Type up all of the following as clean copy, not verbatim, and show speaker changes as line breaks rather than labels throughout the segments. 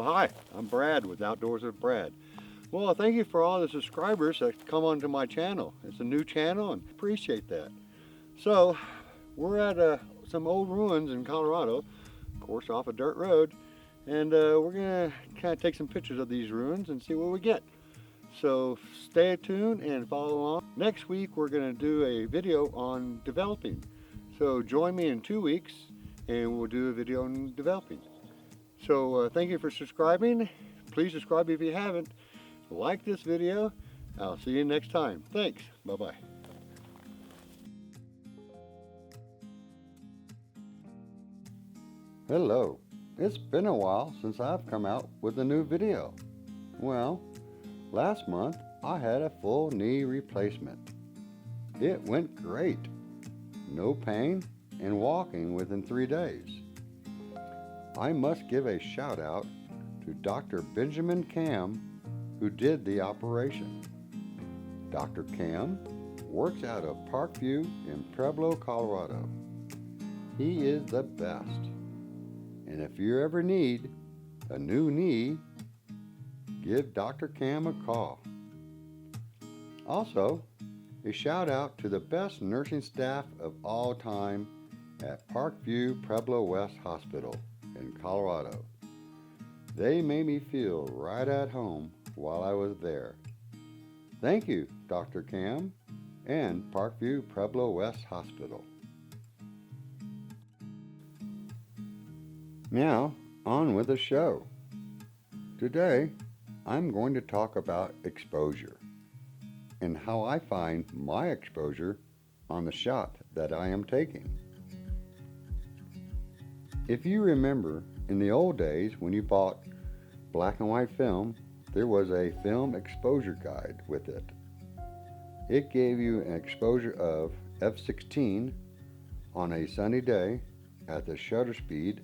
hi, I'm Brad with Outdoors with Brad. Well, thank you for all the subscribers that come onto my channel. It's a new channel and appreciate that. So, we're at some old ruins in Colorado, of course off a dirt road, and we're gonna kind of take some pictures of these ruins and see what we get. So stay tuned and follow along. Next week we're gonna do a video on developing. So join me in 2 weeks and we'll do a video on developing. So thank you for subscribing. Please subscribe if you haven't. Like this video. I'll see you next time. Thanks. Bye-bye.
Hello. It's been a while since I've come out with a new video. Well, last month I had a full knee replacement. It went great. No pain and walking within 3 days. I must give a shout out to Dr. Benjamin Kam, who did the operation. Dr. Kam works out of Parkview in Pueblo, Colorado. He is the best. And if you ever need a new knee, give Dr. Kam a call. Also, a shout out to the best nursing staff of all time at Parkview Pueblo West Hospital in Colorado. They made me feel right at home while I was there. Thank you, Dr. Kam and Parkview Pueblo West Hospital. Now, on with the show. Today, I'm going to talk about exposure and how I find my exposure on the shot that I am taking. If you remember, in the old days when you bought black and white film, there was a film exposure guide with it. It gave you an exposure of f/16 on a sunny day at the shutter speed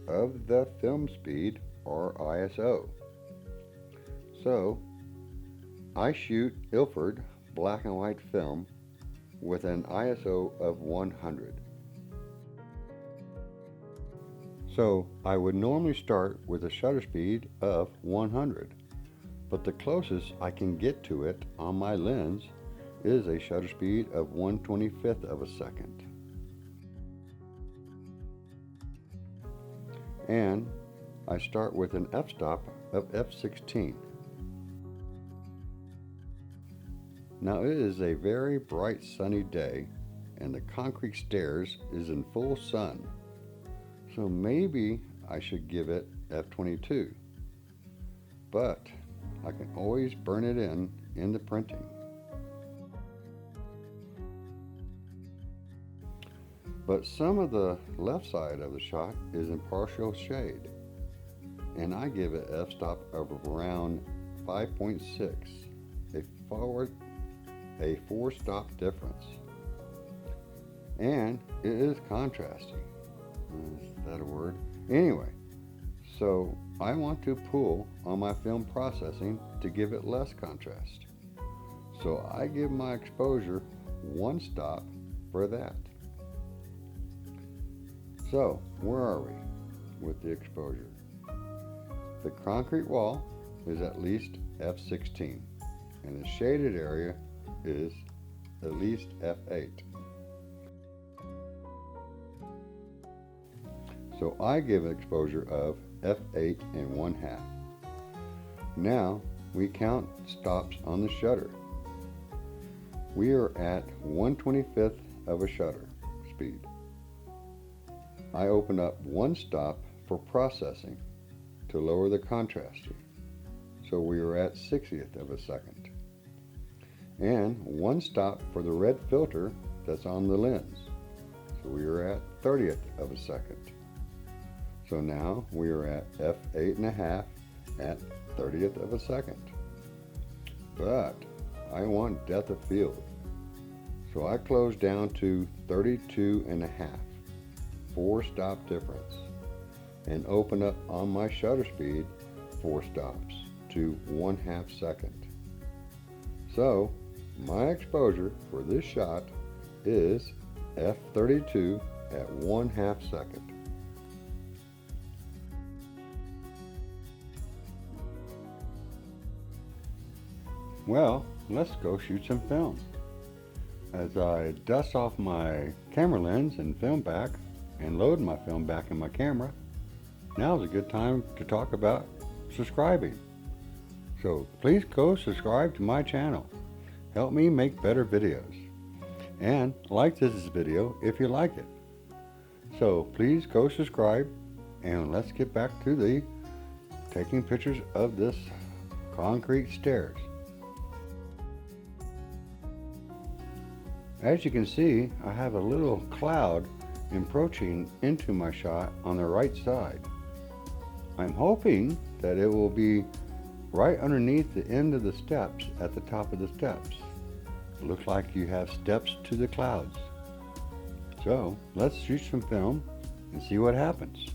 of the film speed, or ISO. So, I shoot Ilford black and white film with an ISO of 100. So, I would normally start with a shutter speed of 100, but the closest I can get to it on my lens is a shutter speed of 1/25 of a second. And I start with an f-stop of f/16. Now it is a very bright sunny day and the concrete stairs is in full sun, so maybe I should give it f/22, but I can always burn it in the printing. But some of the left side of the shot is in partial shade, and I give it f-stop of around 5.6, a 4-stop difference. And it is contrasting. Is that a word? Anyway, so I want to pull on my film processing to give it less contrast. So I give my exposure 1 stop for that. So, where are we with the exposure? The concrete wall is at least f/16, and the shaded area is at least f/8. So I give an exposure of f/8 1/2. Now we count stops on the shutter. We are at 1/25 of a shutter speed. I open up 1 stop for processing to lower the contrasting, so we are at 60th of a second. And 1 stop for the red filter that's on the lens, so we are at 30th of a second. So now we are at f/8 1/2 at 30th of a second. But I want depth of field, so I close down to 32 1/2. 4-stop difference, and open up on my shutter speed 4 stops to 1/2 second. So my exposure for this shot is f/32 at 1/2 second. Well, let's go shoot some film. As I dust off my camera lens and film back and load my film back in my camera, now is a good time to talk about subscribing. So please go subscribe to my channel. Help me make better videos. And like this video if you like it. So please go subscribe, and let's get back to the taking pictures of this concrete stairs. As you can see, I have a little cloud encroaching into my shot on the right side. I'm hoping that it will be right underneath the end of the steps at the top of the steps. It looks like you have steps to the clouds. So let's shoot some film and see what happens.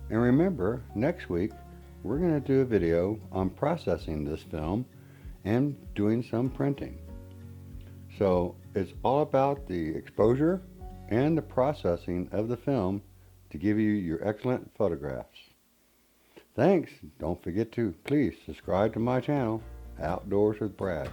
And remember, next week we're going to do a video on processing this film and doing some printing. So it's all about the exposure and the processing of the film to give you your excellent photographs. Thanks. Don't forget to please subscribe to my channel, Outdoors with Brad.